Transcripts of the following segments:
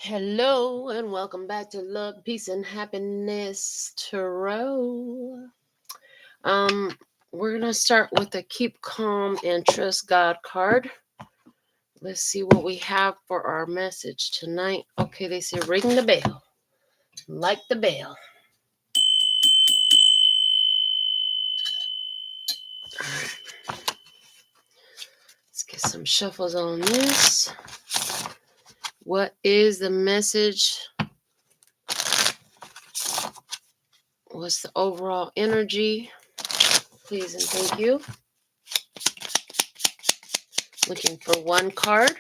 Hello and welcome back to Love, Peace, and Happiness Tarot. Um, we're gonna start with the Keep Calm and Trust God card. Let's see what we have for our message tonight. Okay, they say ring the bell. Like the bell. Alright. Let's get some shuffles on this. What is the message? What's the overall energy? Please and thank you. Looking for one card.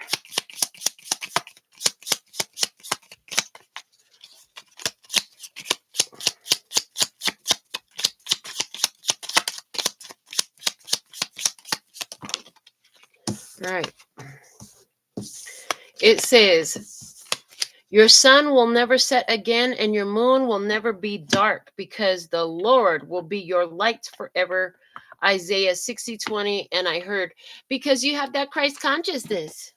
All right. It says, your sun will never set again and your moon will never be dark because the Lord will be your light forever. Isaiah 60:20. And I heard, because you have that Christ consciousness.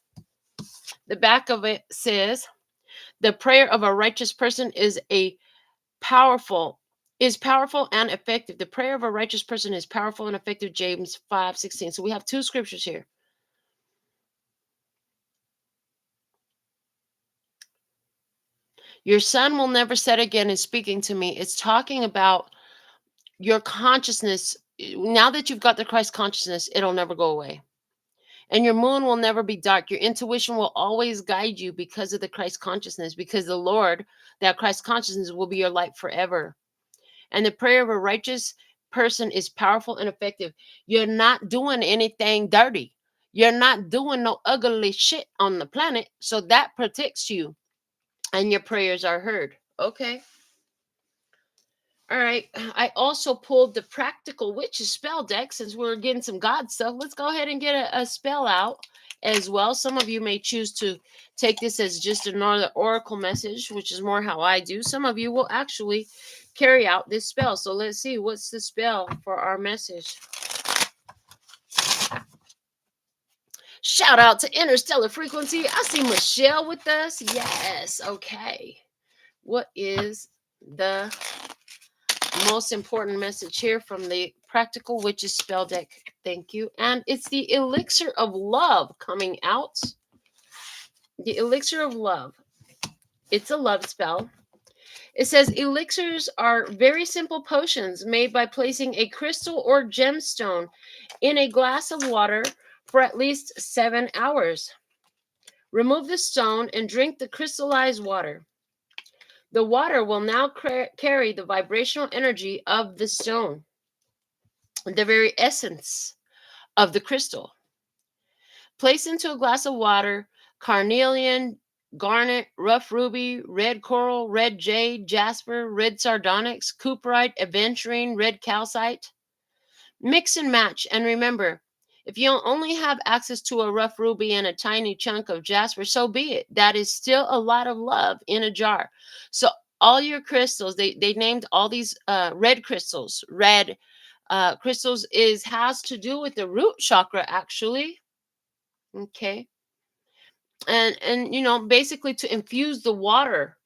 The back of it says, the prayer of a righteous person is powerful and effective. The prayer of a righteous person is powerful and effective. James 5:16. So we have two scriptures here. Your sun will never set again is speaking to me. It's talking about your consciousness. Now that you've got the Christ consciousness, it'll never go away. And your moon will never be dark. Your intuition will always guide you because of the Christ consciousness, because the Lord, that Christ consciousness, will be your light forever. And the prayer of a righteous person is powerful and effective. You're not doing anything dirty. You're not doing no ugly shit on the planet. So that protects you. And your prayers are heard. Okay. All right. I also pulled the Practical Witches spell deck since we're getting some God stuff. Let's go ahead and get a spell out as well. Some of you may choose to take this as just another oracle message, which is more how I do. Some of you will actually carry out this spell. So let's see. What's the spell for our message? Shout out to Interstellar Frequency. I see Michelle with us. Yes. Okay. What is the most important message here from the Practical Witches spell deck? Thank you. And it's the Elixir of Love coming out. The Elixir of Love. It's a love spell. It says elixirs are very simple potions made by placing a crystal or gemstone in a glass of water for at least 7 hours. Remove the stone and drink the crystallized water. The water will now carry the vibrational energy of the stone, the very essence of the crystal. Place into a glass of water carnelian, garnet, rough ruby, red coral, red jade, jasper, red sardonyx, cooperite, aventurine, red calcite. Mix and match. And remember, if you only have access to a rough ruby and a tiny chunk of jasper, so be it. That is still a lot of love in a jar. So all your crystals, they named all these red crystals. Red crystals has to do with the root chakra, actually. Okay. And you know, basically to infuse the water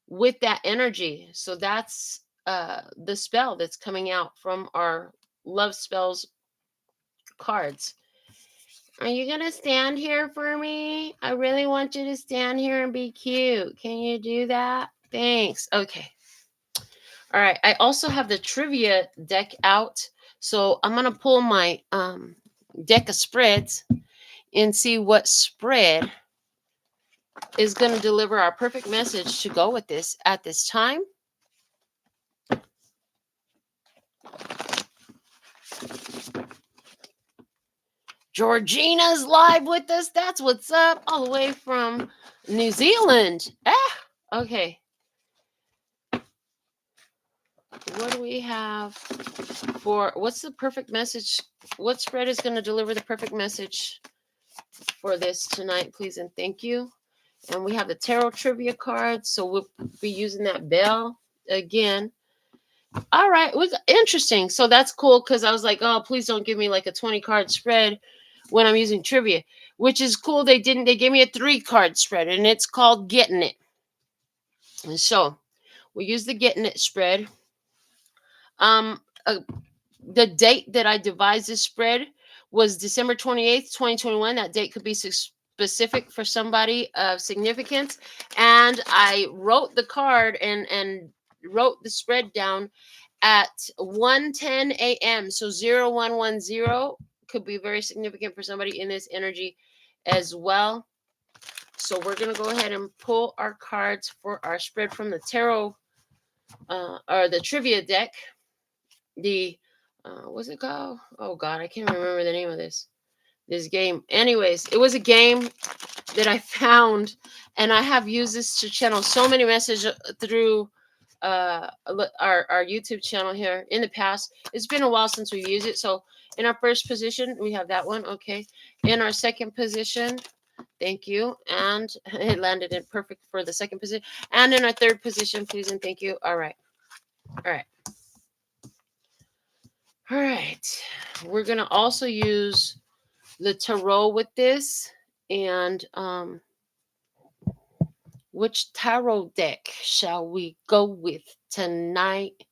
with that energy. So that's the spell that's coming out from our love spells cards. Are you gonna stand here for me? I really want you to stand here and be cute. Can you do that? Thanks. Okay. All right. I also have the trivia deck out. So I'm gonna pull my deck of spreads and see what spread is going to deliver our perfect message to go with this at this time. Georgina's live with us. That's what's up, all the way from New Zealand. Okay. What do we have for what's the perfect message? What spread is going to deliver the perfect message for this tonight, please and thank you? And we have the tarot trivia card, so we'll be using that bell again. All right, interesting. So that's cool because I was like, oh, please don't give me like a 20 card spread when I'm using trivia, which is cool. They didn't. They gave me a 3 card spread, and it's called Getting It. And so we use the getting it spread. Um, uh, the date that I devised this spread was December 28th, 2021. That date could be specific for somebody of significance. And I wrote the card and wrote the spread down at 1:10 a.m. So 0110 could be very significant for somebody in this energy as well. So we're going to go ahead and pull our cards for our spread from the tarot or the trivia deck. The what's it called? Oh God, I can't remember the name of this game. Anyways, it was a game that I found, and I have used this to channel so many messages through our YouTube channel here in the past. It's been a while since we used it. So in our first position, we have that one. Okay. In our second position, thank you. And it landed in perfect for the second position. And in our third position, please and thank you. All right. All right. All right. We're going to also use the tarot with this. And which tarot deck shall we go with tonight,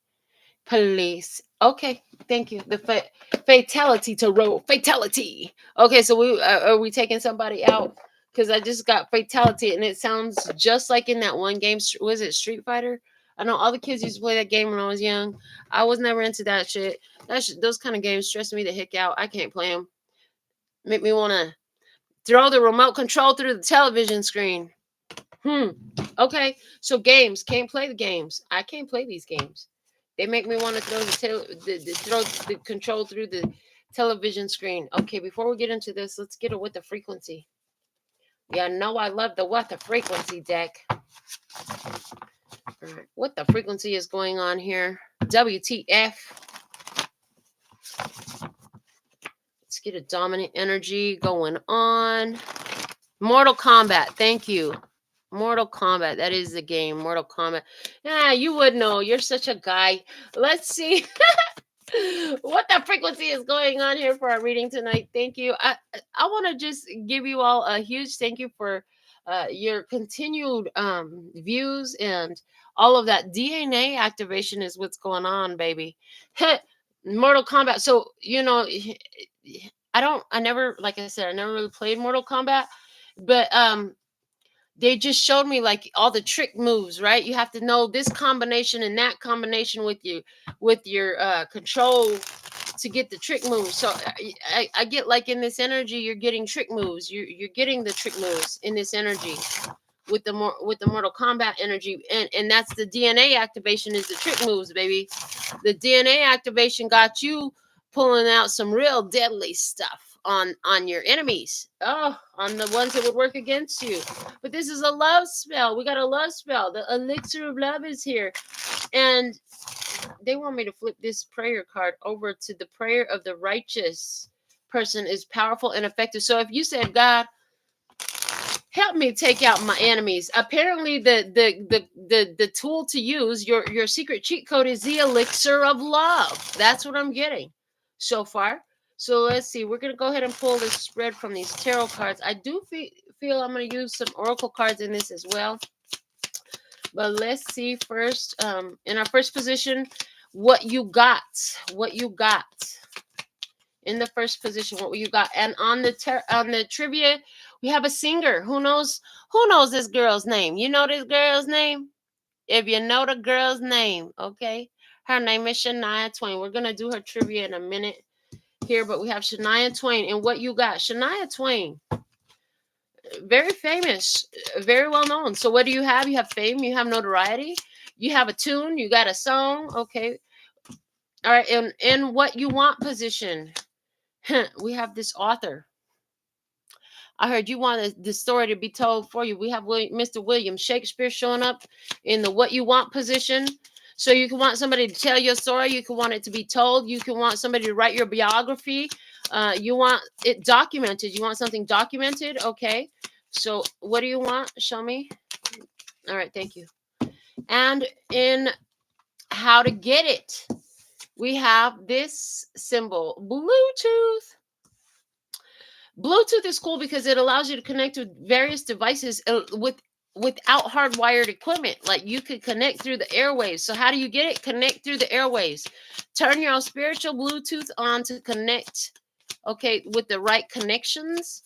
please? Okay, thank you. The fatality tarot. Fatality. Okay, so we are we taking somebody out? Because I just got fatality, and it sounds just like in that one game. Was it Street Fighter? I know all the kids used to play that game when I was young. I was never into that shit. Those kind of games stress me the heck out. I can't play them. Make me want to throw the remote control through the television screen. Okay, so games. Can't play the games. I can't play these games. They make me want to throw throw the control through the television screen. Okay, before we get into this, let's get it with the frequency. Yeah, no, I love the what the frequency deck. All right, what the frequency is going on here? WTF? Let's get a dominant energy going on. Mortal Kombat. Thank you. Mortal Kombat. That is the game. Mortal Kombat. Yeah, you would know. You're such a guy. Let's see what the frequency is going on here for our reading tonight. Thank you. I want to just give you all a huge thank you for your continued views and all of that. DNA activation is what's going on, baby. Mortal Kombat. So, I never, like I said, I never really played Mortal Kombat, but they just showed me like all the trick moves, right? You have to know this combination and that combination with your control to get the trick moves. So I get like in this energy, you're getting trick moves. You're getting the trick moves in this energy with the Mortal Kombat energy, and that's the DNA activation is the trick moves, baby. The DNA activation got you pulling out some real deadly stuff on your enemies. Oh, on the ones that would work against you. But this is a love spell. We got a love spell. The elixir of love is here. And they want me to flip this prayer card over to the prayer of the righteous person is powerful and effective. So if you said, God, help me take out my enemies. Apparently the tool to use, your secret cheat code is the elixir of love. That's what I'm getting so far. So let's see. We're going to go ahead and pull this spread from these tarot cards. I do feel I'm going to use some oracle cards in this as well. But let's see first, in our first position, what you got. What you got. In the first position, what you got. And on the trivia, we have a singer. Who knows this girl's name? You know this girl's name? If you know the girl's name, okay? Her name is Shania Twain. We're going to do her trivia in a minute here, but we have Shania Twain. And what you got? Shania Twain. Very famous, very well known. So what do you have? You have fame, you have notoriety, you have a tune, you got a song. Okay. All right. And in what you want position, we have this author. I heard you want the story to be told for you. We have Mr. William Shakespeare showing up in the what you want position. So you can want somebody to tell your story. You can want it to be told. You can want somebody to write your biography. You want it documented. You want something documented. Okay. So what do you want? Show me. All right. Thank you. And in how to get it, we have this symbol, Bluetooth. Bluetooth is cool because it allows you to connect with various devices with without hardwired equipment. Like you could connect through the airwaves. So how do you get it? Connect through the airwaves. Turn your spiritual Bluetooth on to connect, okay, with the right connections,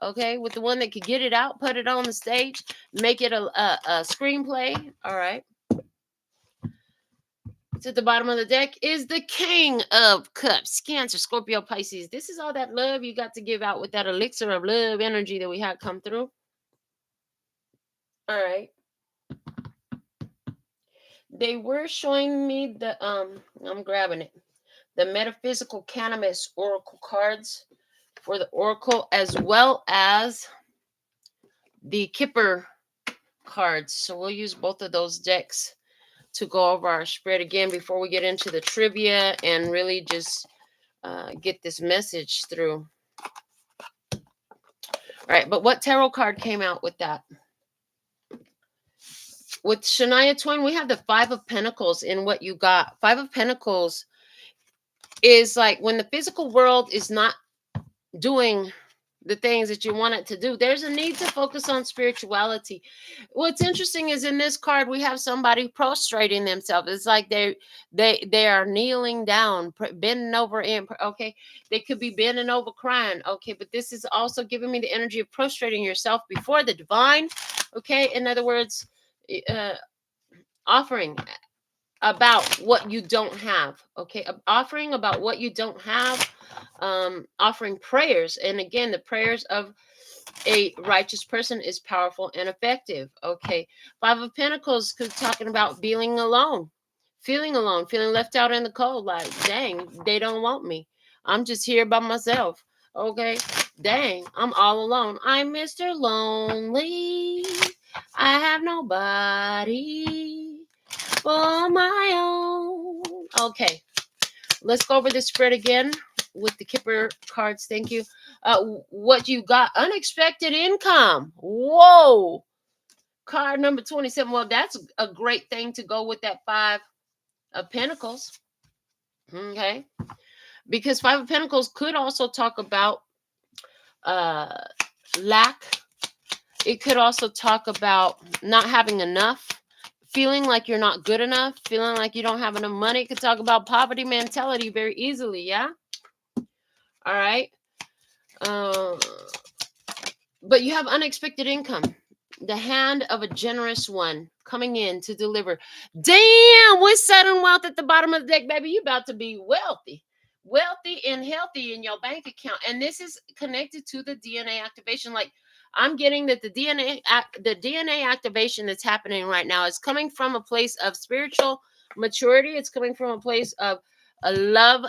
okay, with the one that could get it out, put it on the stage, make it a screenplay. All right. It's at the bottom of the deck is the King of Cups, Cancer, Scorpio, Pisces. This is all that love you got to give out with that elixir of love energy that we had come through. All right. They were showing me the I'm grabbing it. The metaphysical cannabis oracle cards for the oracle, as well as the Kipper cards. So we'll use both of those decks to go over our spread again before we get into the trivia and really just get this message through. All right, but what tarot card came out with that? With Shania Twain, we have the Five of Pentacles in what you got. Five of Pentacles is like when the physical world is not doing the things that you want it to do, there's a need to focus on spirituality. What's interesting is in this card we have somebody prostrating themselves. It's like they are kneeling down, bending over in, okay, they could be bending over crying, okay, but this is also giving me the energy of prostrating yourself before the divine, okay. In other words, offering about what you don't have, okay, offering about what you don't have, offering prayers. And again, the prayers of a righteous person is powerful and effective, okay. Five of Pentacles could talking about feeling alone, feeling left out in the cold, like dang, they don't want me, I'm just here by myself, okay, dang, I'm all alone, I'm Mr. Lonely, I have nobody for my own. Okay, let's go over this spread again with the Kipper cards. Thank you. What you got? Unexpected income. Whoa. Card number 27. Well, that's a great thing to go with that Five of Pentacles. Okay. Because Five of Pentacles could also talk about lack. It could also talk about not having enough, feeling like you're not good enough, feeling like you don't have enough money. It could talk about poverty mentality very easily, yeah? All right. But you have unexpected income. The hand of a generous one coming in to deliver. Damn, with sudden wealth at the bottom of the deck, baby. You about to be wealthy. Wealthy and healthy in your bank account. And this is connected to the DNA activation. Like, I'm getting that the DNA activation that's happening right now is coming from a place of spiritual maturity. It's coming from a place of a love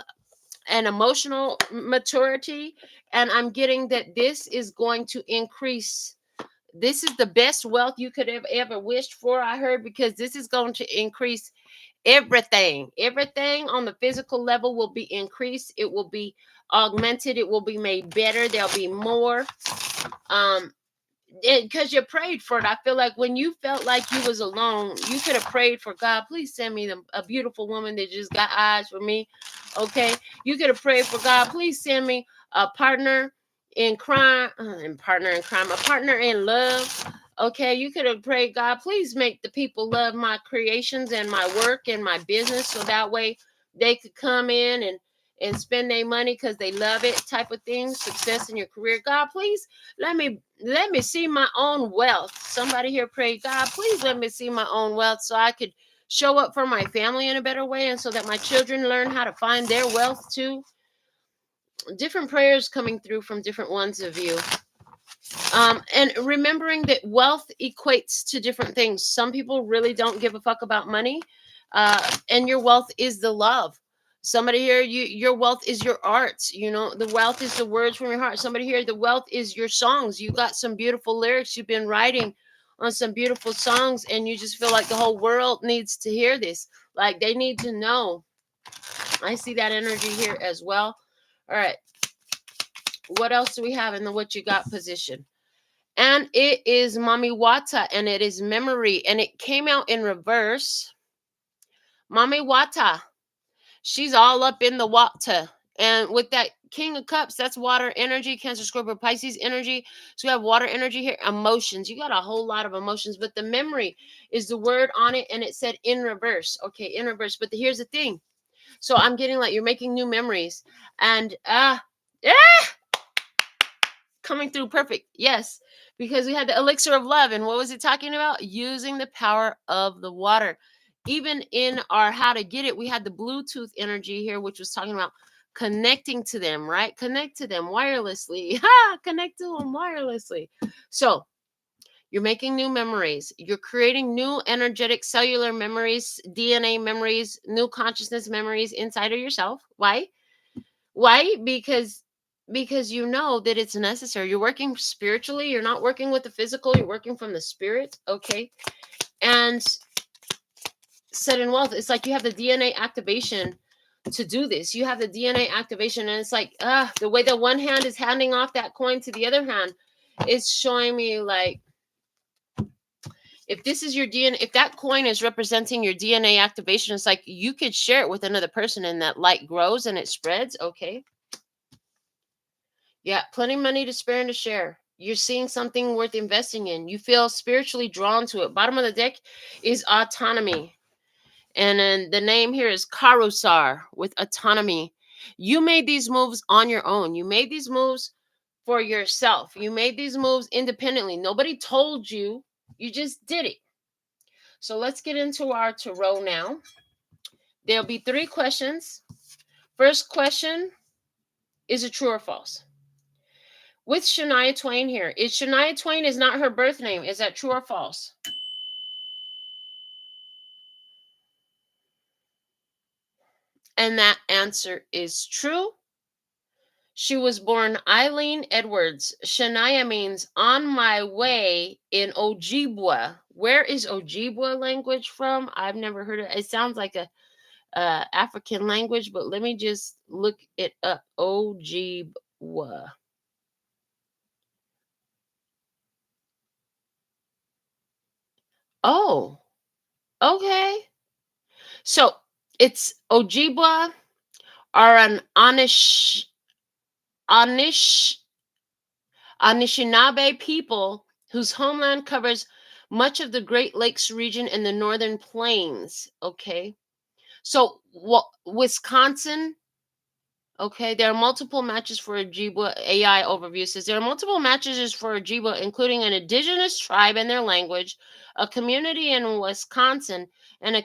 and emotional maturity. And I'm getting that this is going to increase. This is the best wealth you could have ever wished for, I heard, because this is going to increase everything. Everything on the physical level will be increased. It will be augmented. It will be made better. There'll be more. Because you prayed for it. I feel like when you felt like you was alone, you could have prayed for God, please send me a beautiful woman that just got eyes for me. Okay. You could have prayed for God, please send me a partner in crime, a partner in love. Okay. You could have prayed, God, please make the people love my creations and my work and my business, so that way they could come in and spend their money because they love it, type of thing. Success in your career. God, please let me see my own wealth. Somebody here pray, God, please let me see my own wealth so I could show up for my family in a better way, and so that my children learn how to find their wealth too. Different prayers coming through from different ones of you. And remembering that wealth equates to different things. Some people really don't give a fuck about money. And your wealth is the love. Somebody here, your wealth is your art. You know, the wealth is the words from your heart. Somebody here, the wealth is your songs. You got some beautiful lyrics. You've been writing on some beautiful songs, and you just feel like the whole world needs to hear this. Like, they need to know. I see that energy here as well. All right. What else do we have in the what you got position? And it is ᒪOoty, and it is memory, and it came out in reverse. ᒪOoty, she's all up in the water. And with that King of Cups, that's water energy, Cancer, Scorpio, Pisces energy. So we have water energy here. Emotions. You got a whole lot of emotions, but the memory is the word on it, and it said in reverse. Okay, in reverse. But here's the thing. So I'm getting like you're making new memories, and coming through perfect. Yes, because we had the elixir of love, and what was it talking about? Using the power of the water. Even in our how to get it, we had the Bluetooth energy here, which was talking about connecting to them, right? Connect to them wirelessly. Connect to them wirelessly. So you're making new memories. You're creating new energetic cellular memories, DNA memories, new consciousness memories inside of yourself. Why? Why? Because you know that it's necessary. You're working spiritually. You're not working with the physical. You're working from the spirit. Okay. And set in wealth, it's like you have the DNA activation to do this. You have the DNA activation, and it's like the way that one hand is handing off that coin to the other hand is showing me like if this is your DNA, if that coin is representing your DNA activation, it's like you could share it with another person and that light grows and it spreads. Okay. Yeah, plenty of money to spare and to share. You're seeing something worth investing in. You feel spiritually drawn to it. Bottom of the deck is autonomy. And then the name here is Karusar with autonomy. You made these moves on your own. You made these moves for yourself. You made these moves independently. Nobody told you. You just did it. So let's get into our tarot now. There'll be 3 questions. First question, is it true or false? With Shania Twain here, is Shania Twain is not her birth name. Is that true or false? And that answer is true. She was born Eileen Edwards. Shania means on my way in Ojibwa. Where is Ojibwa language from? I've never heard it. It sounds like a African language, but let me just look it up. Ojibwa. Oh, okay. So it's Ojibwa are an Anish Anishinaabe people whose homeland covers much of the Great Lakes region and the Northern Plains. Okay. So Wisconsin, okay, there are multiple matches for Ojibwa. AI overview says there are multiple matches for Ojibwa, including an indigenous tribe and their language, a community in Wisconsin, and a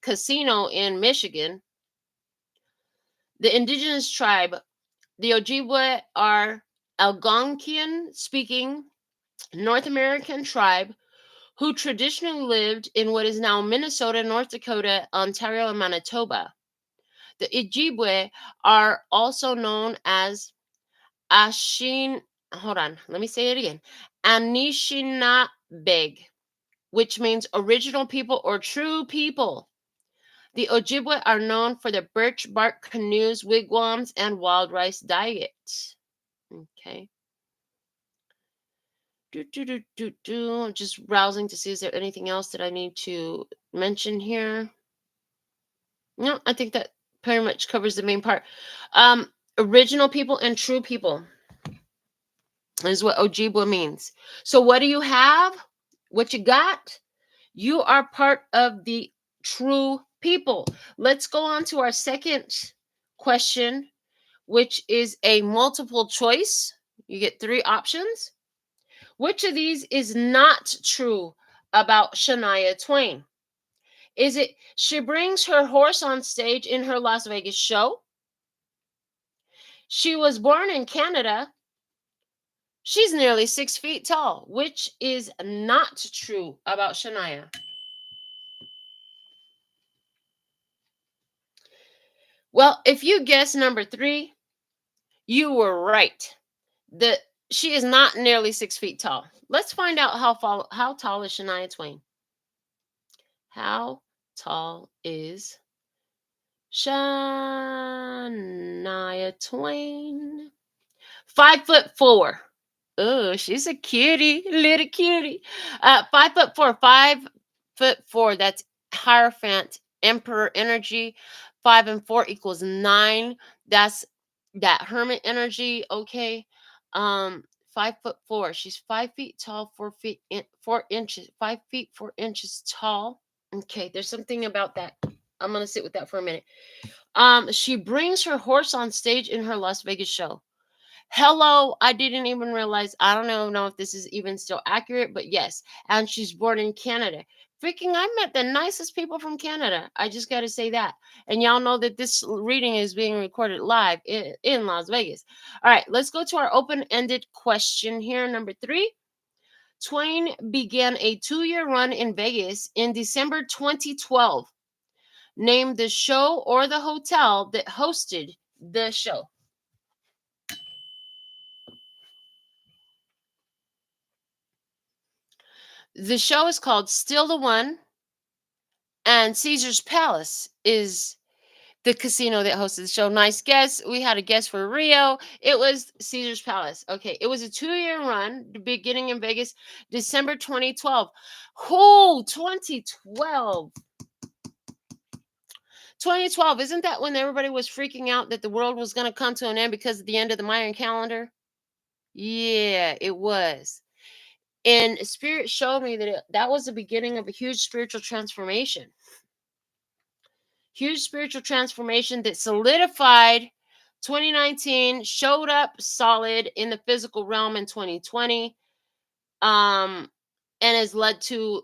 casino in Michigan. The indigenous tribe, the Ojibwa, are Algonquian speaking North American tribe who traditionally lived in what is now Minnesota, North Dakota, Ontario, and Manitoba. The Ojibwe are also known as Ashin. Hold on, let me say it again. Anishinabeg, which means original people or true people. The Ojibwe are known for their birch bark canoes, wigwams, and wild rice diet. Okay. Just browsing to see is there anything else that I need to mention here. No, I think that pretty much covers the main part. Original people and true people is what Ojibwa means. So what do you have? What you got? You are part of the true people. Let's go on to our second question, which is a multiple choice. You get 3 options. Which of these is not true about Shania Twain? Is it she brings her horse on stage in her Las Vegas show? She was born in Canada. She's nearly 6 feet tall, which is not true about Shania. Well, if you guess number 3, you were right. She is not nearly 6 feet tall. Let's find out how tall is Shania Twain. How tall is Shania Twain? 5'4". Oh, she's a cutie, little cutie. 5'4", 5'4". That's Hierophant, Emperor energy. 5 and 4 equals 9. That's that hermit energy. Okay. 5'4". She's 5 feet tall, 4 feet 4 inches, 5 feet 4 inches tall. Okay, there's something about that. I'm gonna sit with that for a minute. She brings her horse on stage in her Las Vegas show. Hello, I didn't even realize. I don't know if this is even still accurate, but yes. And she's born in Canada. Freaking, I met the nicest people from Canada. I just got to say that. And y'all know that this reading is being recorded live in Las Vegas. All right, let's go to our open ended question here. Number 3. Twain began a 2-year run in Vegas in December 2012. Name the show or the hotel that hosted the show. The show is called Still the One, and Caesar's Palace is the casino that hosted the show. Nice guess. We had a guess for Rio. It was Caesar's Palace. Okay, it was a 2-year run, beginning in Vegas, December 2012. Who? 2012. 2012, isn't that when everybody was freaking out that the world was going to come to an end because of the end of the Mayan calendar? Yeah, it was. And Spirit showed me that that was the beginning of a huge spiritual transformation. Huge spiritual transformation that solidified 2019, showed up solid in the physical realm in 2020, and has led to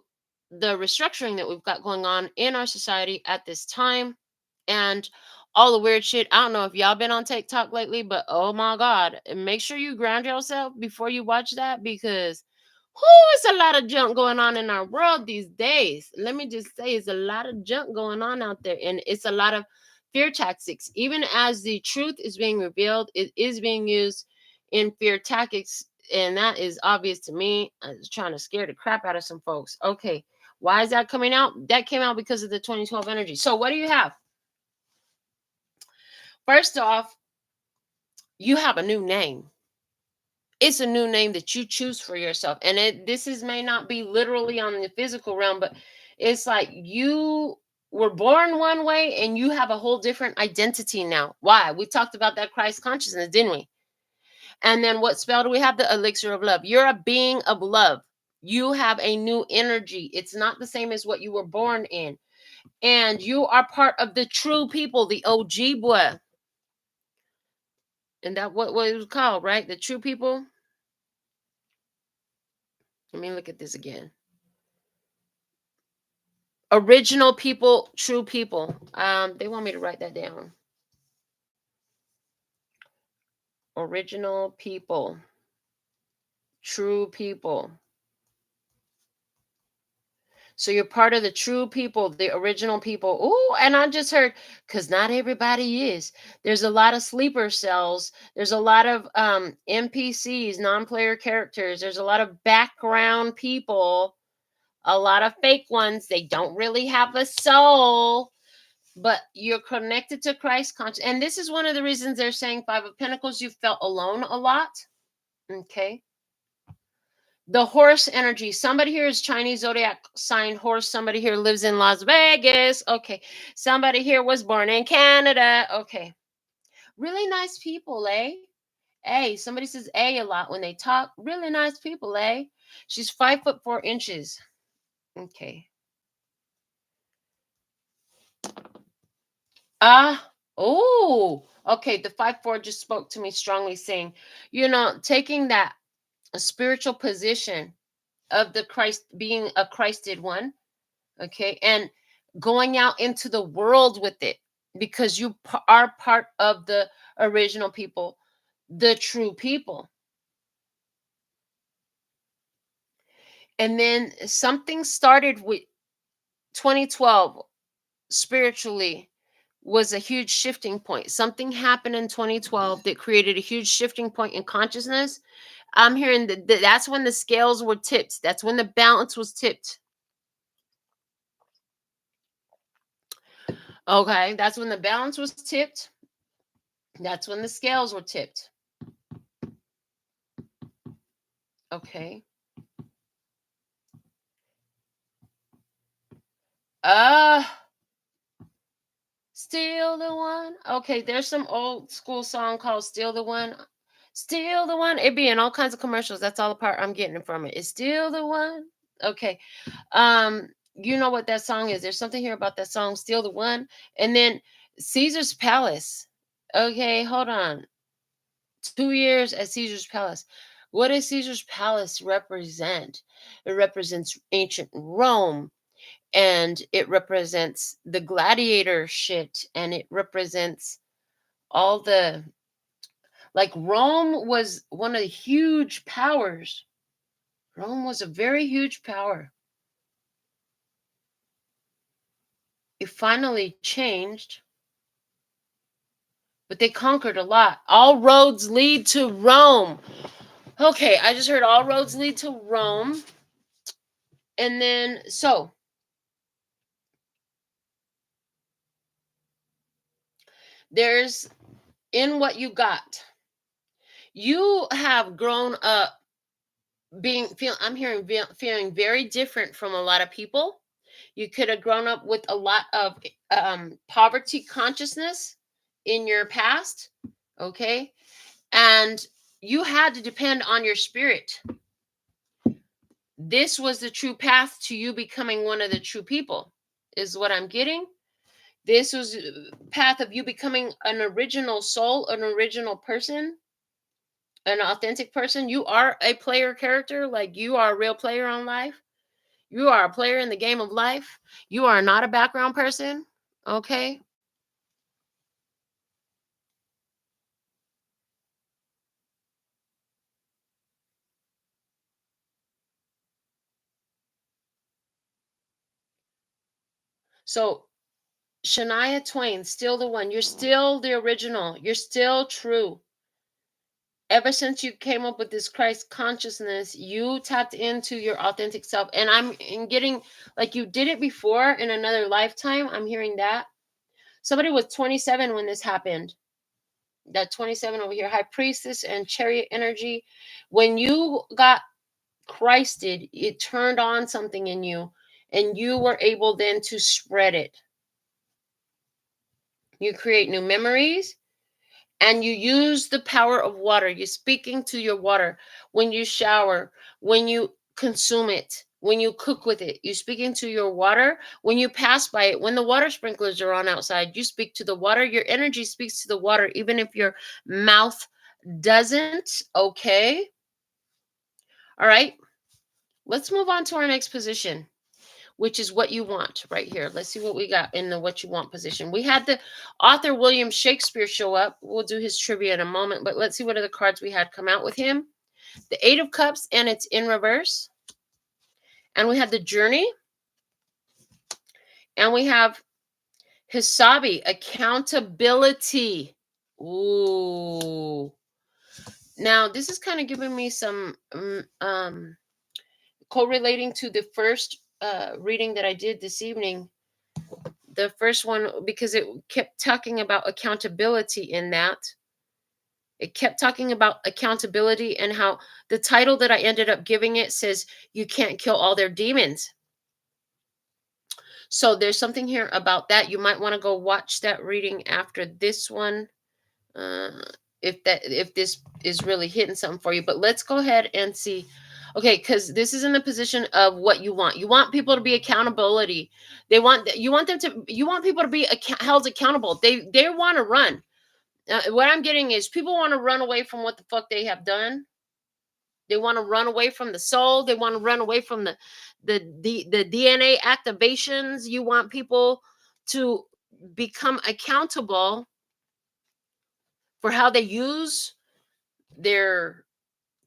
the restructuring that we've got going on in our society at this time, and all the weird shit. I don't know if y'all been on TikTok lately, but oh my God, make sure you ground yourself before you watch that, because it's a lot of junk going on in our world these days. Let me just say, it's a lot of junk going on out there, and it's a lot of fear tactics. Even as the truth is being revealed, it is being used in fear tactics, and that is obvious to me. It's trying to scare the crap out of some folks. Okay, why is that coming out? That came out because of the 2012 energy. So what do you have? First off, you have a new name. It's a new name that you choose for yourself, and this is may not be literally on the physical realm, but it's like you were born one way and you have a whole different identity now. Why? We talked about that Christ consciousness, didn't we? And then what spell do we have? The elixir of love. You're a being of love. You have a new energy. It's not the same as what you were born in, and you are part of the true people, the Ojibwe. And that what it was called, right? The true people. Let me look at this again. Original people, true people. They want me to write that down. Original people, true people. So you're part of the true people, the original people. Oh, and I just heard, because not everybody is. There's a lot of sleeper cells. There's a lot of NPCs, non-player characters. There's a lot of background people, a lot of fake ones. They don't really have a soul, but you're connected to Christ conscious. And this is one of the reasons they're saying 5 of Pentacles, you felt alone a lot. Okay. The horse energy. Somebody here is Chinese zodiac sign horse. Somebody here lives in Las Vegas. Okay. Somebody here was born in Canada. Okay. Really nice people, eh? Hey, somebody says a lot when they talk. Really nice people, eh? She's 5'4". Okay. Oh, okay. The 5'4" just spoke to me strongly, saying, taking that a spiritual position of the Christ, being a Christed one, okay, and going out into the world with it, because you are part of the original people, the true people. And then something started with 2012 spiritually, was a huge shifting point. Something happened in 2012 that created a huge shifting point in consciousness. I'm hearing that's when the scales were tipped. That's when the balance was tipped. Okay, that's when the balance was tipped. That's when the scales were tipped. Okay. Uh Still the one. Okay, there's some old school song called Still the One. Still the one. It be in all kinds of commercials. That's all the part I'm getting from it. It's still the one. Okay. You know what that song is. There's something here about that song, Still the One. And then Caesar's Palace. Okay, hold on. 2 years at Caesar's Palace. What does Caesar's Palace represent? It represents ancient Rome, and it represents the gladiator shit, and it represents all the, like, Rome was one of the huge powers. Rome was a very huge power. It finally changed, but they conquered a lot. All roads lead to Rome. Okay, I just heard all roads lead to Rome. And then, so there's, in what you got, you have grown up feeling very different from a lot of people. You could have grown up with a lot of poverty consciousness in your past, okay? And you had to depend on your spirit. This was the true path to you becoming one of the true people, is what I'm getting. This was a path of you becoming an original soul, an original person, an authentic person. You are a player character, like you are a real player on life. You are a player in the game of life. You are not a background person, okay? So Shania Twain, still the one. You're still the original. You're still true. Ever since you came up with this Christ consciousness, you tapped into your authentic self. And I'm getting, like, you did it before in another lifetime. I'm hearing that. Somebody was 27 when this happened. That 27 over here, High Priestess and Chariot energy. When you got Christed, it turned on something in you, and you were able then to spread it. You create new memories, and you use the power of water. You're speaking to your water when you shower, when you consume it, when you cook with it. You're speaking to your water when you pass by it. When the water sprinklers are on outside, you speak to the water. Your energy speaks to the water, even if your mouth doesn't. Okay. All right. Let's move on to our next position, which is what you want right here. Let's see what we got in the what you want position. We had the author William Shakespeare show up. We'll do his trivia in a moment, but let's see what other cards we had come out with him. The Eight of Cups, and it's in reverse. And we have the Journey. And we have Hisabi, accountability. Ooh. Now, this is kind of giving me some correlating to the first reading that I did this evening. The first one, because it kept talking about accountability in that. It kept talking about accountability, and how the title that I ended up giving it says, you can't kill all their demons. So there's something here about that. You might want to go watch that reading after this one. If this is really hitting something for you. But let's go ahead and see. Okay, because this is in the position of what you want. You want people to be accountability. You want people to be held accountable. They want to run. What I'm getting is people want to run away from what the fuck they have done. They want to run away from the soul. They want to run away from the DNA activations. You want people to become accountable for how they use their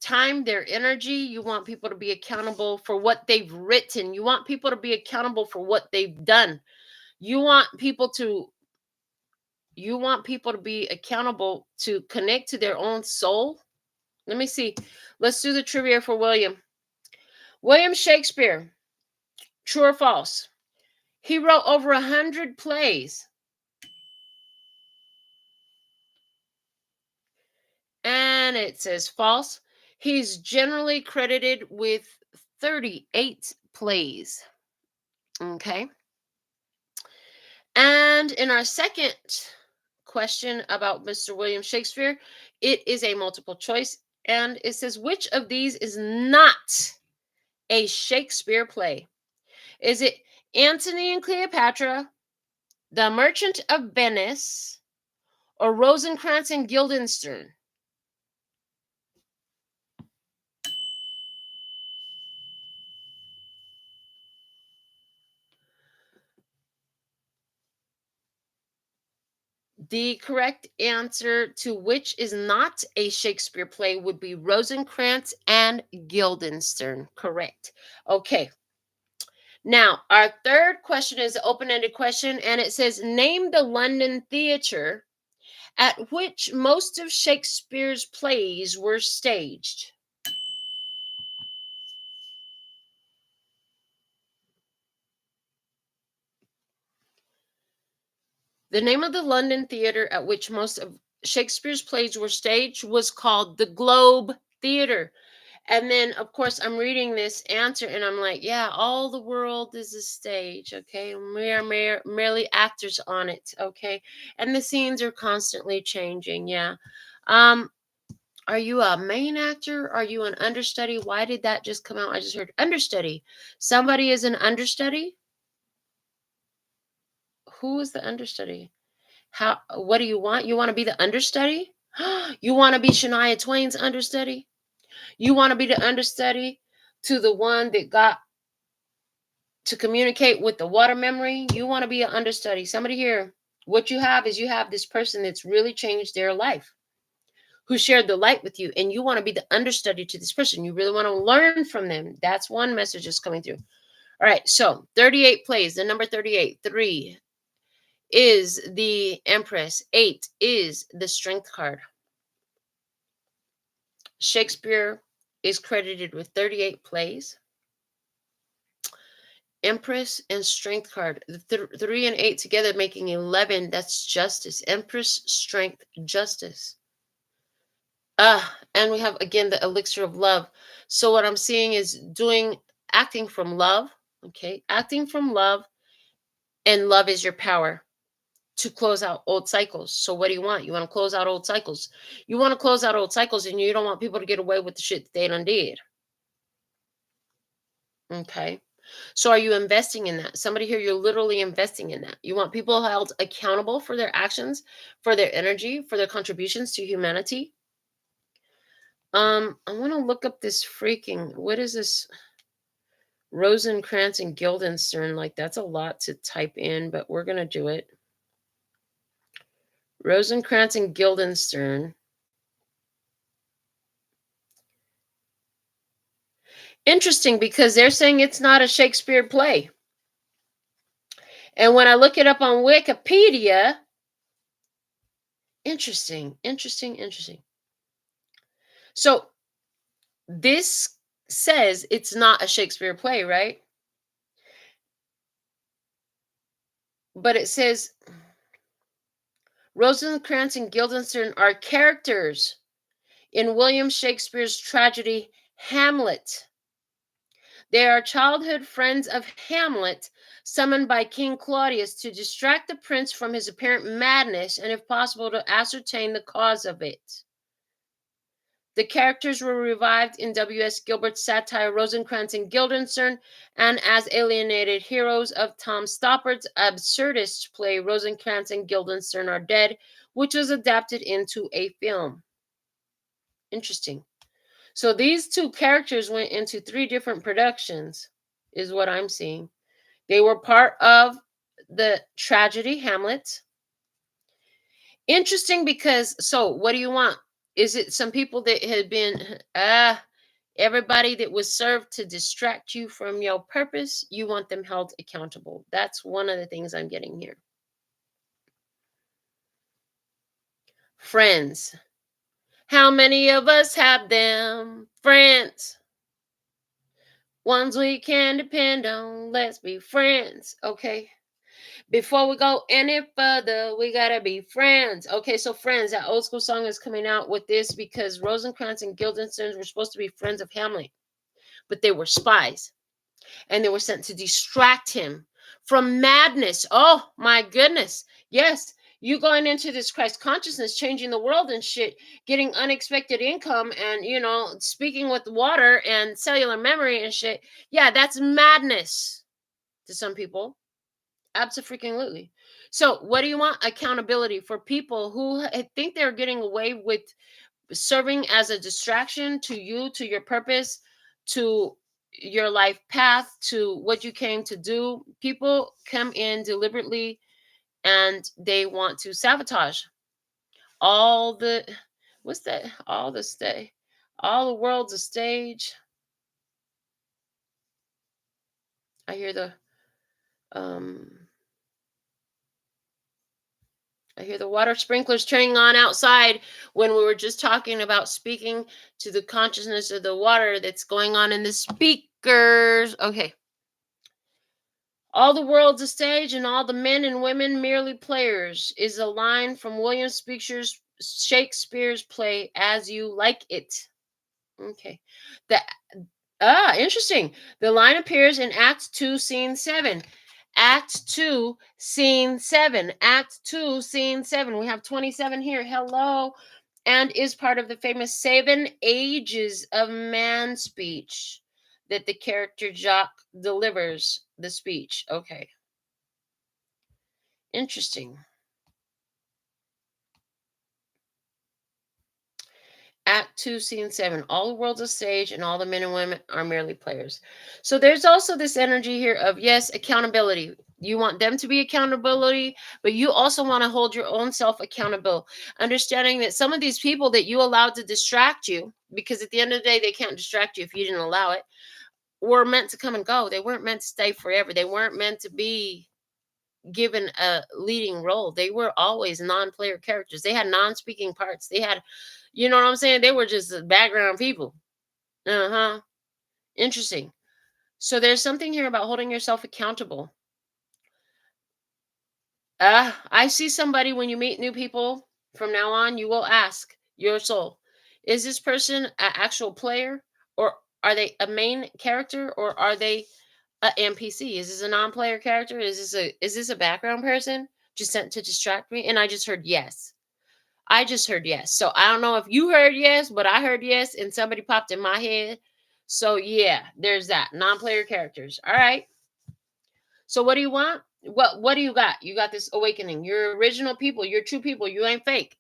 time, their energy. You want people to be accountable for what they've written. You want people to be accountable for what they've done. You want people to be accountable to connect to their own soul. Let me see. Let's do the trivia for William. William Shakespeare, true or false? He wrote over 100 plays. And it says false. He's generally credited with 38 plays. Okay. And And in our second question about Mr. William Shakespeare, it is a multiple choice. And it says, which of these is not a Shakespeare play? Is it Antony and Cleopatra, The Merchant of Venice, or Rosencrantz and Guildenstern? The correct answer to which is not a Shakespeare play would be Rosencrantz and Guildenstern. Correct. Okay. Now, our third question is an open-ended question, and it says, name the London theater at which most of Shakespeare's plays were staged. The name of the London theater at which most of Shakespeare's plays were staged was called the Globe Theater. And then, of course, I'm reading this answer and I'm like, yeah, all the world is a stage, okay? We are merely actors on it, okay? And the scenes are constantly changing, yeah. Are you a main actor? Are you an understudy? Why did that just come out? I just heard understudy. Somebody is an understudy? Who is the understudy? What do you want? You want to be the understudy? You want to be Shania Twain's understudy? You want to be the understudy to the one that got to communicate with the water memory? You want to be an understudy. Somebody here, what you have is you have this person that's really changed their life, who shared the light with you, and you want to be the understudy to this person. You really want to learn from them. That's one message that's coming through. All right, so 38 plays. The number 38, 3 is the Empress, 8 is the Strength card. Shakespeare is credited with 38 plays. Empress and Strength card, 3 and 8 together making 11. That's Justice. Empress, Strength, Justice. And we have again the Elixir of Love. So what I'm seeing is acting from love. Okay, acting from love, and love is your power to close out old cycles. So what do you want? You want to close out old cycles. You want to close out old cycles, and you don't want people to get away with the shit that they done did. Okay. So are you investing in that? Somebody here, you're literally investing in that. You want people held accountable for their actions, for their energy, for their contributions to humanity. I want to look up this freaking, what is this? Rosencrantz and Guildenstern. Like, that's a lot to type in, but we're going to do it. Rosencrantz and Guildenstern. Interesting, because they're saying it's not a Shakespeare play. And when I look it up on Wikipedia, interesting. So this says it's not a Shakespeare play, right? But it says Rosencrantz and Guildenstern are characters in William Shakespeare's tragedy Hamlet. They are childhood friends of Hamlet, summoned by King Claudius to distract the prince from his apparent madness and, if possible, to ascertain the cause of it. The characters were revived in W.S. Gilbert's satire Rosencrantz and Guildenstern and as alienated heroes of Tom Stoppard's absurdist play Rosencrantz and Guildenstern Are Dead, which was adapted into a film. Interesting. So these two characters went into 3 different productions, is what I'm seeing. They were part of the tragedy Hamlet. Interesting, because, so what do you want? Is it some people that had been, everybody that was served to distract you from your purpose? You want them held accountable. That's one of the things I'm getting here. Friends. How many of us have them? Friends. Ones we can depend on. Let's be friends. Okay. Before we go any further, we gotta be friends. Okay, so Friends, that old school song is coming out with this because Rosencrantz and Guildenstern were supposed to be friends of Hamlet, but they were spies, and they were sent to distract him from madness. Oh my goodness. Yes. You going into this Christ consciousness, changing the world and shit, getting unexpected income and, speaking with water and cellular memory and shit. Yeah, that's madness to some people. Absolutely. So, what do you want? Accountability for people who think they're getting away with serving as a distraction to you, to your purpose, to your life path, to what you came to do. People come in deliberately and they want to sabotage all the what's that? All the world's a stage. I hear the um I hear the water sprinklers turning on outside when we were just talking about speaking to the consciousness of the water that's going on in the speakers. Okay. All the world's a stage and all the men and women merely players is a line from William Shakespeare's play As You Like It. Okay. The Interesting. The line appears in Act 2, Scene 7. Act 2, Scene 7. Act 2, Scene 7. We have 27 here. Hello. And is part of the famous 7 Ages of Man speech that the character Jock delivers the speech. Okay. Interesting. Act 2, Scene 7. All the world's a stage and all the men and women are merely players. So there's also this energy here of, yes, accountability. You want them to be accountability, but you also want to hold your own self accountable. Understanding that some of these people that you allowed to distract you, because at the end of the day, they can't distract you if you didn't allow it, were meant to come and go. They weren't meant to stay forever. They weren't meant to be given a leading role. They were always non-player characters. They had non-speaking parts. They had, you know what I'm saying? They were just background people. Interesting. So there's something here about holding yourself accountable. I see somebody when you meet new people from now on, you will ask your soul, is this person an actual player, or are they a main character, or are they a NPC? Is this a non-player character? Is this a background person just sent to distract me? And I just heard yes. I just heard yes. So I don't know if you heard yes, but I heard yes, and somebody popped in my head. So yeah, there's that. Non-player characters. All right. So what do you want? What do you got? You got this awakening. You're original people. You're true people. You ain't fake.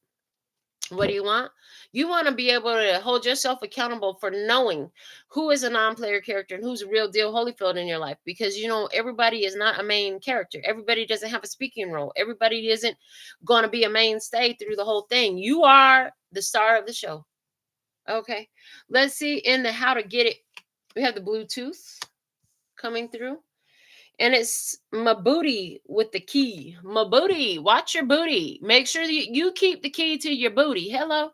What do you want? You want to be able to hold yourself accountable for knowing who is a non-player character and who's a real deal Holyfield in your life. Because everybody is not a main character. Everybody doesn't have a speaking role. Everybody isn't going to be a mainstay through the whole thing. You are the star of the show. Okay. Let's see in the how to get it. We have the Bluetooth coming through. And it's ᒪOoty with the key. ᒪOoty, watch your booty. Make sure that you keep the key to your booty. Hello.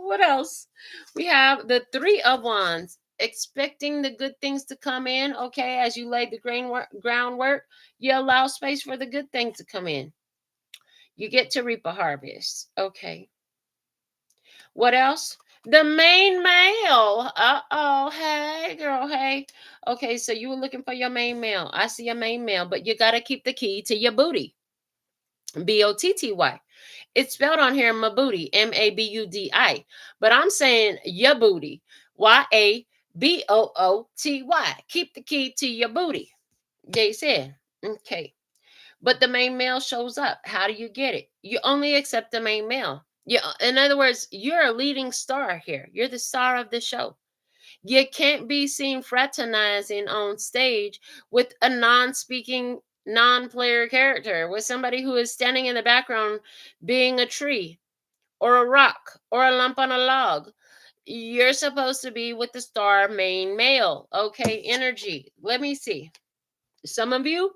What else? We have the 3 of Wands. Expecting the good things to come in. Okay, as you lay the groundwork, you allow space for the good things to come in. You get to reap a harvest. Okay. What else? The main male. Uh-oh. Hey, girl. Hey. Okay, so you were looking for your main male. I see your main male, but you got to keep the key to your booty. BOTTY. It's spelled on here ᒪOoty, MABUDI. But I'm saying your booty. YABOOTY. Keep the key to your booty. They said. Okay. But the main male shows up. How do you get it? You only accept the main male. In other words, you're a leading star here. You're the star of the show. You can't be seen fraternizing on stage with a non-speaking, non-player character, with somebody who is standing in the background being a tree or a rock or a lump on a log. You're supposed to be with the star main male. Okay, energy. Let me see. Some of you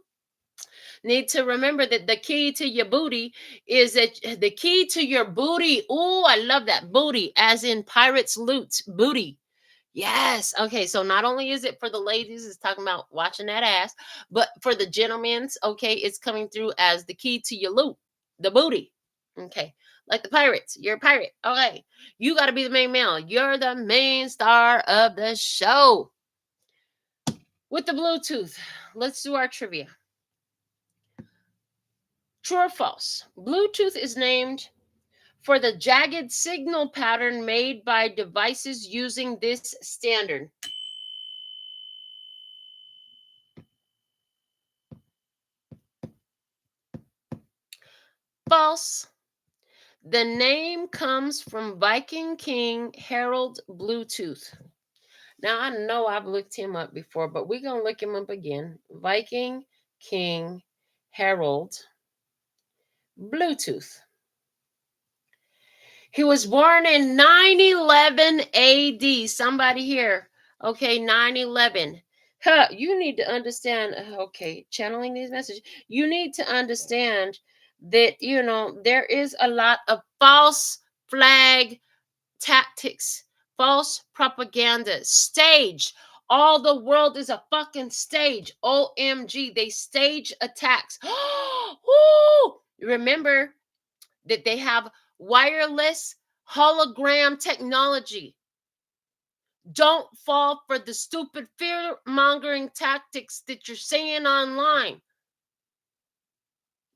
need to remember that the key to your booty is that the key to your booty. Oh, I love that. Booty, as in pirates loot booty. Yes. Okay. So not only is it for the ladies, it's talking about watching that ass, but for the gentlemen's, okay, it's coming through as the key to your loot, the booty. Okay. Like the pirates. You're a pirate. Okay. You got to be the main male. You're the main star of the show. With the Bluetooth, let's do our trivia. True or false? Bluetooth is named for the jagged signal pattern made by devices using this standard. False. The name comes from Viking King Harold Bluetooth. Now, I know I've looked him up before, but we're going to look him up again. Viking King Harold Bluetooth. He was born in 911 AD. Somebody here. Okay, 911. You need to understand. Okay, channeling these messages. You need to understand that, there is a lot of false flag tactics, false propaganda, stage. All the world is a fucking stage. OMG, they stage attacks. Woo! Remember that they have wireless hologram technology. Don't fall for the stupid fear-mongering tactics that you're seeing online.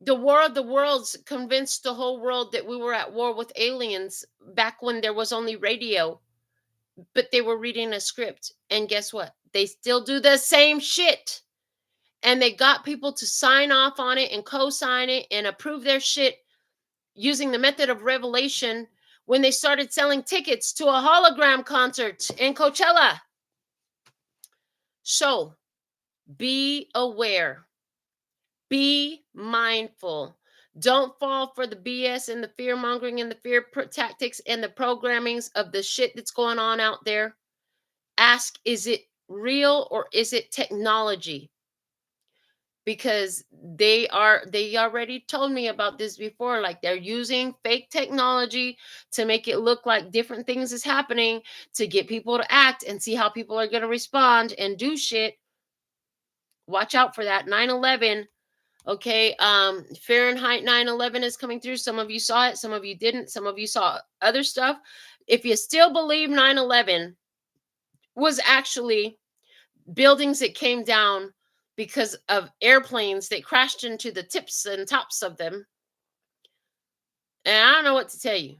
The world's convinced the whole world that we were at war with aliens back when there was only radio, but they were reading a script. And guess what? They still do the same shit. And they got people to sign off on it and co-sign it and approve their shit using the method of revelation when they started selling tickets to a hologram concert in Coachella. So be aware. Be mindful. Don't fall for the BS and the fear mongering and the fear tactics and the programmings of the shit that's going on out there. Ask, is it real or is it technology? Because they already told me about this before. Like, they're using fake technology to make it look like different things is happening to get people to act and see how people are going to respond and do shit. Watch out for that. 9/11. Okay, Fahrenheit 9/11 is coming through. Some of you saw it, some of you didn't, some of you saw other stuff. If you still believe 9/11 was actually buildings that came down because of airplanes that crashed into the tips and tops of them, and I don't know what to tell you.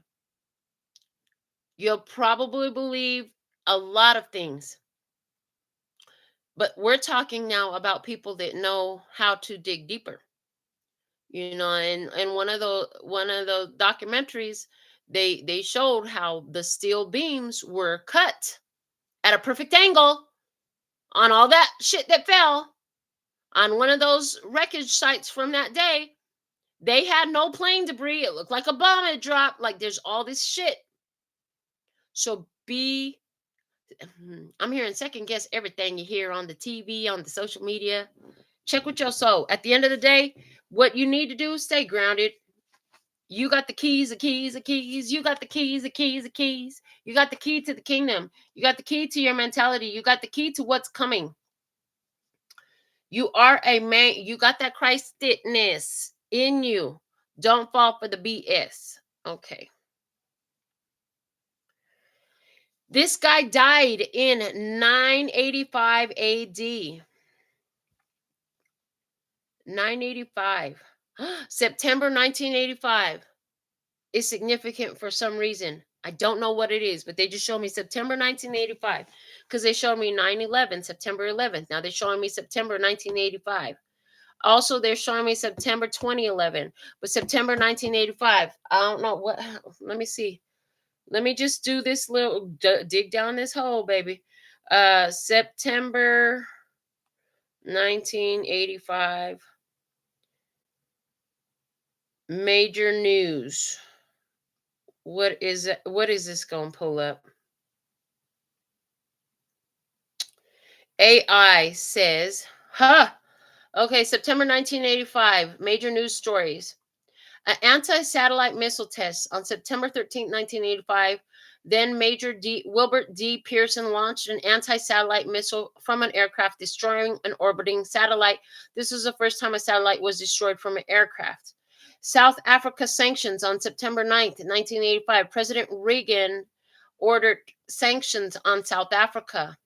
You'll probably believe a lot of things. But we're talking now about people that know how to dig deeper. And one of the documentaries, they showed how the steel beams were cut at a perfect angle on all that shit that fell on one of those wreckage sites from that day. They had no plane debris. It looked like a bomb had dropped. Like, there's all this shit. So I'm hearing second guess everything you hear on the TV, on the social media. Check with your soul. At the end of the day, what you need to do is stay grounded. You got the keys, the keys, the keys. You got the keys, the keys, the keys. You got the key to the kingdom. You got the key to your mentality. You got the key to what's coming. You are a man. You got that Christness in you. Don't fall for the BS. Okay. This guy died in 985 AD. 985. September 1985 is significant for some reason. I don't know what it is, but they just showed me September 1985 because they showed me 9/11, September 11th. Now they're showing me September 1985. Also, they're showing me September 2011, but September 1985. I don't know what. Let me see. Let me just do this little dig down this hole, baby. September 1985. Major news. What is it? What is this going to pull up? AI says, okay, September 1985, major news stories. An anti-satellite missile test on September 13, 1985. Then Major Wilbert D. Pearson launched an anti-satellite missile from an aircraft, destroying an orbiting satellite. This was the first time a satellite was destroyed from an aircraft. South Africa sanctions on September 9th, 1985. President Reagan ordered sanctions on South Africa.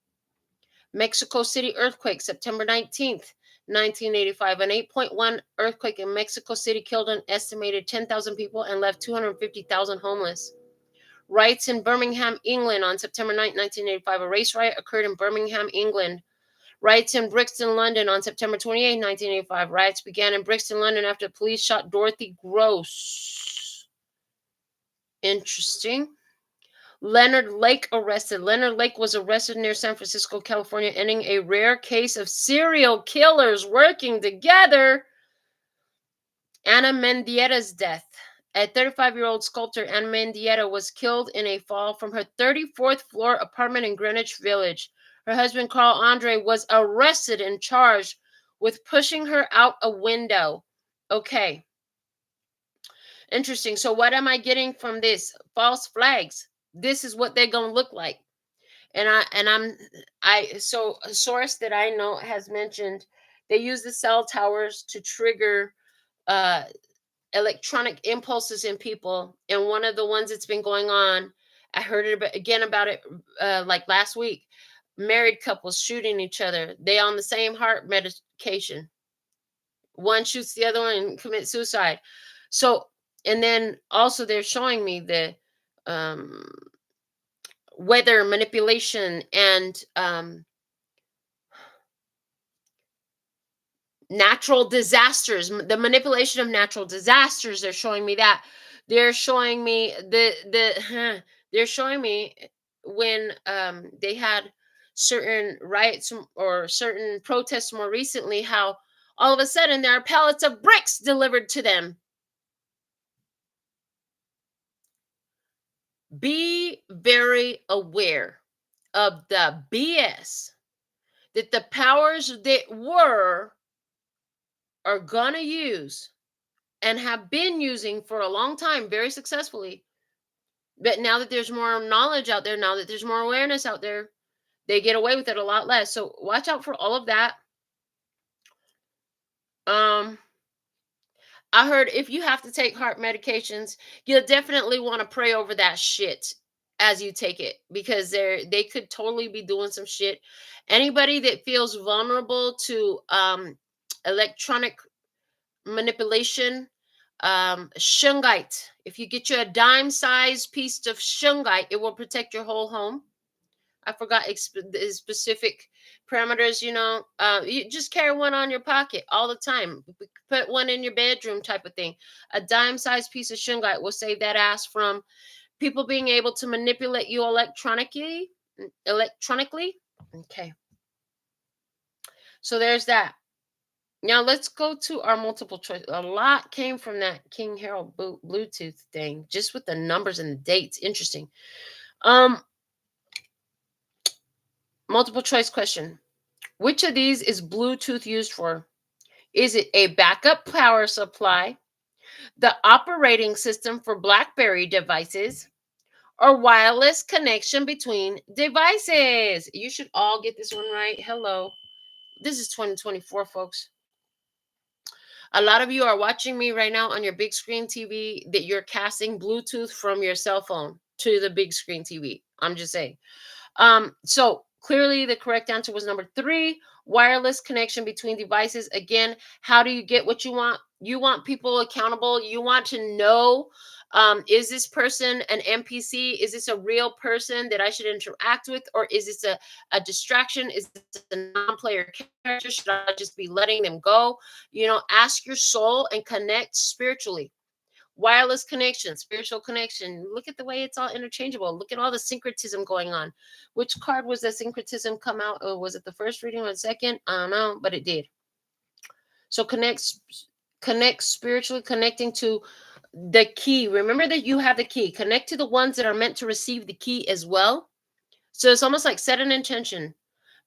Mexico City earthquake, September 19th, 1985. An 8.1 earthquake in Mexico City killed an estimated 10,000 people and left 250,000 homeless. Riots in Birmingham, England on September 9, 1985. A race riot occurred in Birmingham, England. Riots in Brixton, London on September 28, 1985. Riots began in Brixton, London after police shot Dorothy Gross. Interesting. Leonard Lake arrested. Leonard Lake was arrested near San Francisco, California, ending a rare case of serial killers working together. Ana Mendieta's death. A 35-year-old sculptor, Ana Mendieta, was killed in a fall from her 34th floor apartment in Greenwich Village. Her husband, Carl Andre, was arrested and charged with pushing her out a window. Okay. Interesting. So what am I getting from this? False flags. This is what they're going to look like. So a source that I know has mentioned they use the cell towers to trigger electronic impulses in people. And one of the ones that's been going on, I heard it about it like last week. Married couples shooting each other. They on the same heart medication. One shoots the other one and commits suicide. So, and then also they're showing me the weather manipulation and natural disasters, the manipulation of natural disasters. They're showing me that. They're showing me they're showing me when they had certain riots or certain protests more recently, how all of a sudden there are pallets of bricks delivered to them. Be very aware of the BS that the powers that were are gonna use and have been using for a long time very successfully. But now that there's more knowledge out there, now that there's more awareness out there, they get away with it a lot less. So watch out for all of that. I heard if you have to take heart medications, you'll definitely want to pray over that shit as you take it, because they could totally be doing some shit. Anybody that feels vulnerable to electronic manipulation, shungite. If you get you a dime-sized piece of shungite, it will protect your whole home. I forgot the specific parameters. You just carry one on your pocket all the time. Put one in your bedroom, type of thing. A dime-sized piece of shungite will save that ass from people being able to manipulate you electronically. Okay. So there's that. Now let's go to our multiple choice. A lot came from that King Harold Bluetooth thing, just with the numbers and the dates. Interesting. Multiple choice question. Which of these is Bluetooth used for? Is it a backup power supply, the operating system for BlackBerry devices, or wireless connection between devices? You should all get this one right. Hello. This is 2024, folks. A lot of you are watching me right now on your big screen TV that you're casting Bluetooth from your cell phone to the big screen TV. I'm just saying. So clearly the correct answer was number 3, wireless connection between devices. Again, how do you get what you want? You want people accountable. You want to know, is this person an NPC? Is this a real person that I should interact with? Or is this a distraction? Is this a non-player character? Should I just be letting them go? Ask your soul and connect spiritually. Wireless connection, spiritual connection. Look at the way it's all interchangeable. Look at all the syncretism going on. Which card was the syncretism come out? Or was it the first reading or the second? I don't know, but it did. So connect spiritually, connecting to the key. Remember that you have the key. Connect to the ones that are meant to receive the key as well. So it's almost like set an intention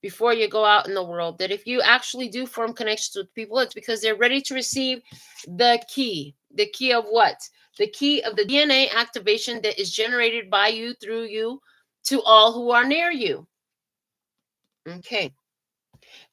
before you go out in the world, that if you actually do form connections with people, it's because they're ready to receive the key. The key of what? The key of the DNA activation that is generated by you, through you, to all who are near you. Okay.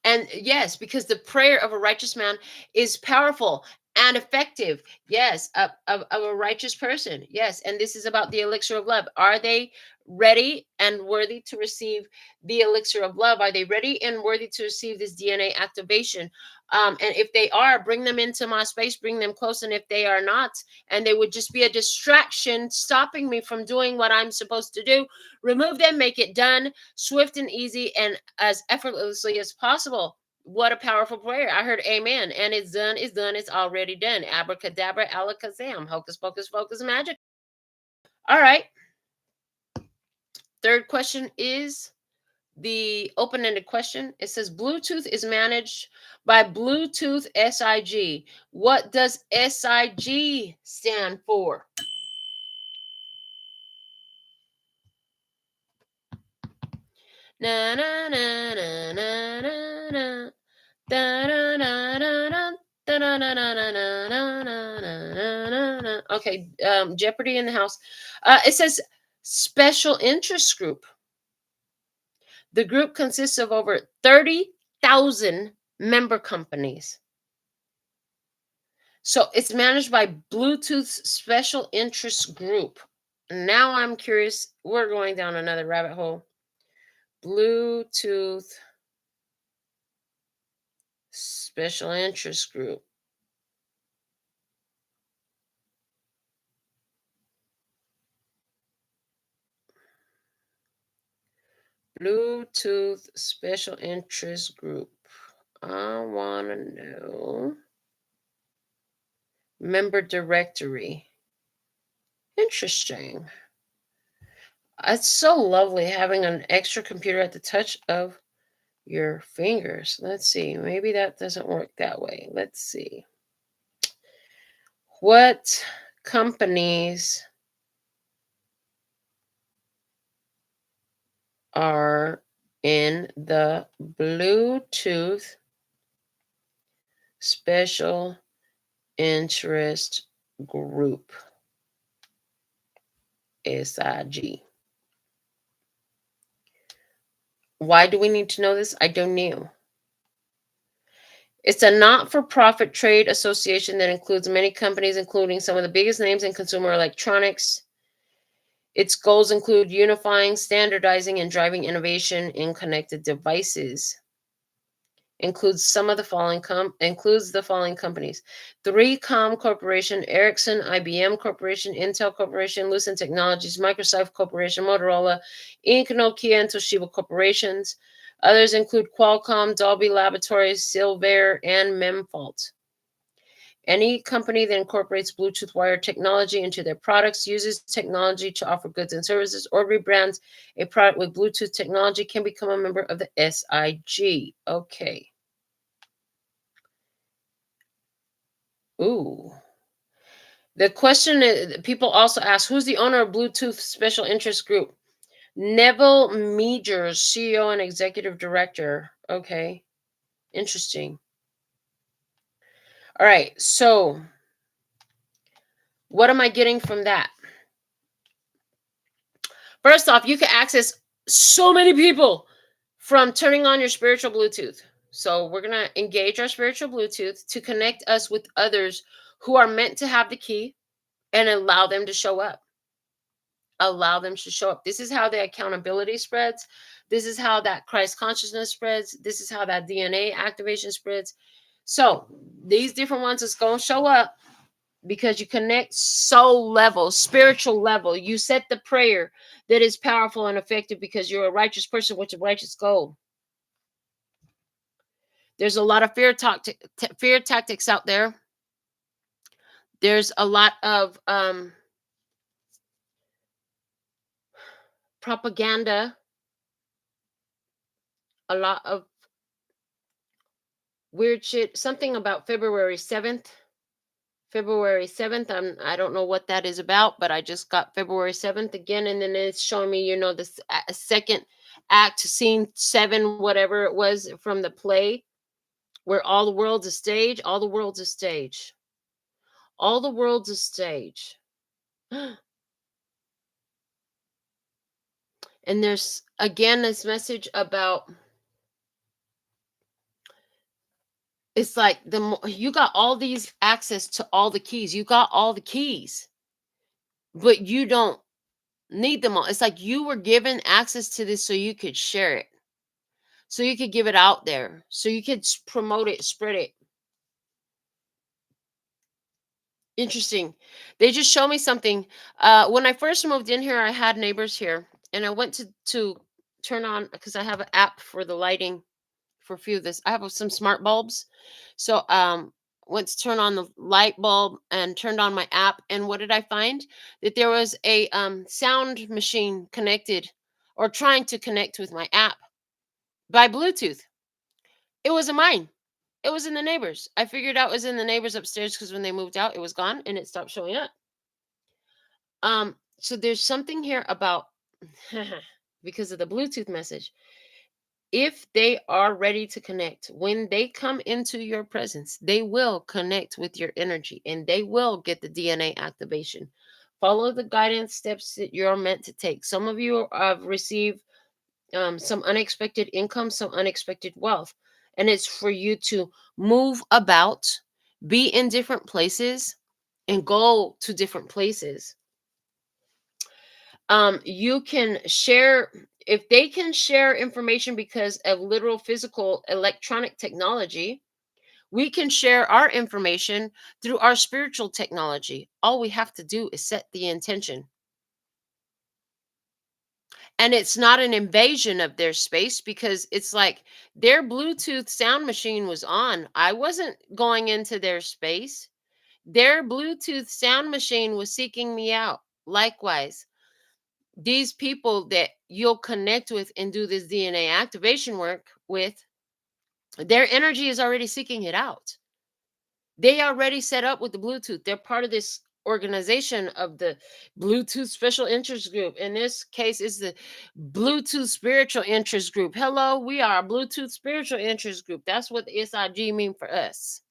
And yes, because the prayer of a righteous man is powerful. and effective. Yes, of a righteous person. Yes, and this is about the elixir of love. Are they ready and worthy to receive the elixir of love? Are they ready and worthy to receive this DNA activation? And if they are, bring them into my space, bring them close. And if they are not, and they would just be a distraction stopping me from doing what I'm supposed to do, remove them, make it done, swift and easy, and as effortlessly as possible. What a powerful prayer. I heard amen. And it's done, it's already done. Abracadabra, alakazam, hocus pocus, focus, magic. All right. Third question is the open-ended question. It says Bluetooth is managed by Bluetooth SIG. What does SIG stand for? Na na na na na na na. Okay, Jeopardy in the house. It says special interest group. The group consists of over 30,000 member companies. So it's managed by Bluetooth's special interest group. Now I'm curious. We're going down another rabbit hole. Bluetooth special interest group. Bluetooth special interest group. I want to know. Member directory. Interesting. It's so lovely having an extra computer at the touch of your fingers. Let's see. Maybe that doesn't work that way. Let's see. What companies are in the Bluetooth special interest group? SIG. Why do we need to know this? I don't know. It's a not-for-profit trade association that includes many companies, including some of the biggest names in consumer electronics. Its goals include unifying, standardizing, and driving innovation in connected devices. Includes the following companies: 3Com Corporation, Ericsson, IBM Corporation, Intel Corporation, Lucent Technologies, Microsoft Corporation, Motorola, Inc., Nokia, and Toshiba Corporations. Others include Qualcomm, Dolby Laboratories, Silver, and Memfault. Any company that incorporates Bluetooth wire technology into their products, uses technology to offer goods and services, or rebrands a product with Bluetooth technology can become a member of the SIG. Okay. Ooh. The question is, people also ask, who's the owner of Bluetooth Special Interest Group? Neville Meegers, CEO and Executive Director. Okay. Interesting. All right. So, what am I getting from that? First off, you can access so many people from turning on your spiritual Bluetooth. So we're going to engage our spiritual Bluetooth to connect us with others who are meant to have the key and allow them to show up. Allow them to show up. This is how the accountability spreads. This is how that Christ consciousness spreads. This is how that DNA activation spreads. So these different ones is going to show up because you connect soul level, spiritual level. You set the prayer that is powerful and effective because you're a righteous person with a righteous goal. There's a lot of fear tactics out there. There's a lot of propaganda, a lot of weird shit. Something about February 7th. I don't know what that is about, but I just got February 7th again, and then it's showing me, this second act, scene 7, whatever it was from the play, where all the world's a stage. All the world's a stage. All the world's a stage. And there's again this message about It's like you got all these access to all the keys. You got all the keys, but you don't need them all. It's like you were given access to this so you could share it, so you could give it out there, so you could promote it, spread it. Interesting. They just show me something. When I first moved in here, I had neighbors here, and I went to turn on, because I have an app for the lighting for a few of this. I have some smart bulbs, so went to turn on the light bulb and turned on my app. And what did I find? That there was a sound machine connected, or trying to connect with my app by Bluetooth. It wasn't mine. It was in the neighbors. I figured out it was in the neighbors upstairs, because when they moved out, it was gone and it stopped showing up. So there's something here about because of the Bluetooth message. If they are ready to connect, when they come into your presence, they will connect with your energy and they will get the DNA activation. Follow the guidance steps that you're meant to take. Some of you have received some unexpected income, some unexpected wealth, and it's for you to move about, be in different places, and go to different places. You can share, if they can share information because of literal physical electronic technology, we can share our information through our spiritual technology. All we have to do is set the intention. And it's not an invasion of their space, because it's like their Bluetooth sound machine was on. I wasn't going into their space. Their Bluetooth sound machine was seeking me out. Likewise, these people that you'll connect with and do this DNA activation work with, their energy is already seeking it out. They already set up with the Bluetooth. They're part of this organization of the Bluetooth Special Interest Group. In this case, is the Bluetooth Spiritual Interest Group. Hello, we are a Bluetooth Spiritual Interest Group. That's what the SIG mean for us.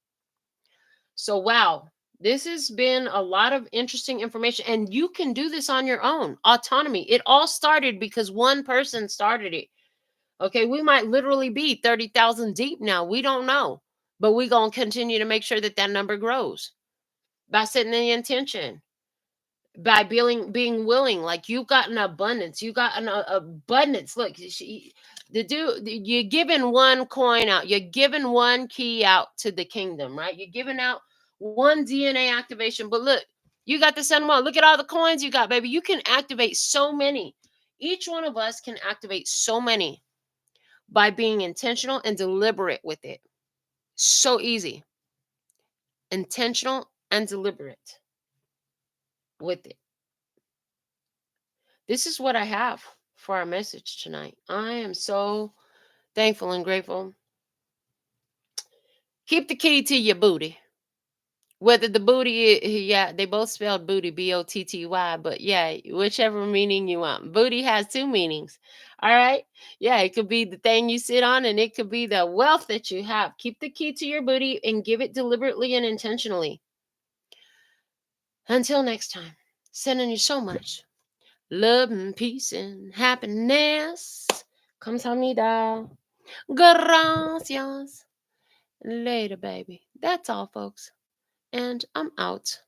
So, wow, this has been a lot of interesting information, and you can do this on your own. Autonomy. It all started because one person started it. Okay, we might literally be 30,000 deep now. We don't know, but we're going to continue to make sure that that number grows by setting the intention, by being willing. Like, you've got an abundance. You got an abundance. Look, you're giving one coin out. You're giving one key out to the kingdom, right? You're giving out one DNA activation. But look, you got the sun one. Look at all the coins you got, baby. You can activate so many. Each one of us can activate so many by being intentional and deliberate with it. So easy. Intentional and deliberate with it. This is what I have for our message tonight. I am so thankful and grateful. Keep the key to your booty. Whether the booty, yeah, they both spelled booty, Botty, but yeah, whichever meaning you want. Booty has two meanings. All right. Yeah, it could be the thing you sit on, and it could be the wealth that you have. Keep the key to your booty and give it deliberately and intentionally. Until next time, sending you so much love and peace and happiness. Kamsahamnida. Gracias. Later, baby. That's all, folks. And I'm out.